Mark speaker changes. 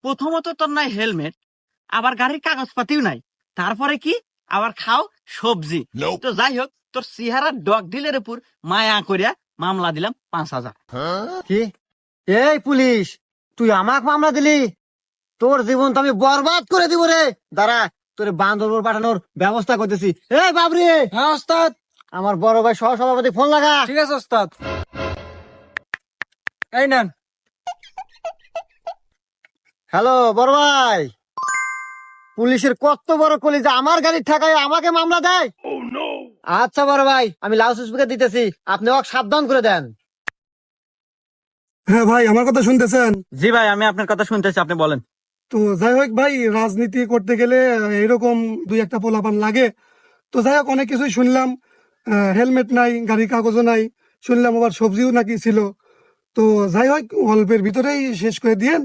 Speaker 1: প্রথমত তোর নাই হেলমেট, আবার গাড়ির কাগজপাতিও নাই, তারপরে কি আবার খাও সবজি। তো যাই হোক, তোর চেহারা ডগ ডিলের উপর মায়া করিয়া মামলা দিলাম 5,000।
Speaker 2: কি? এই পুলিশ, তুই আমাকে মামলা দিলি? তোর জীবন তো আমি বরবাদ করে দিব রে। দাঁড়া, তোর বান্দরবন পাঠানোর ব্যবস্থা করতেছি। এই বাবরি,
Speaker 3: হ্যাঁ ওস্তাদ।
Speaker 2: আমার বড় ভাই সহ সভাপতি ফোন লাগা।
Speaker 3: ঠিক আছে ওস্তাদ। এই নেন।
Speaker 2: হ্যালো বড় ভাই, পুলিশের কত বড় কলিজা, আমার গাড়ির ঠেকায় আমাকে মামলা দেয়। আচ্ছা বড় ভাই, আমি লাউড স্পিকার দিতেছি, আপনি ওকে সাবধান করে দেন।
Speaker 4: হ্যাঁ ভাই, আমার কথা শুনতেছেন?
Speaker 1: জি ভাই, আমি আপনার কথা শুনতেছি, আপনি বলেন।
Speaker 4: তো যাই হোক ভাই, রাজনীতি করতে গেলে এরকম দুই একটা পোলাপান লাগে। তো যাই হোক, অনেক কিছুই শুনলাম। হেলমেট নাই, গাড়ির কাগজও নাই, শুনলাম আবার সবজিও নাকি ছিল। তো যাই হোক, অল্পের ভিতরেই শেষ করে দিয়েন।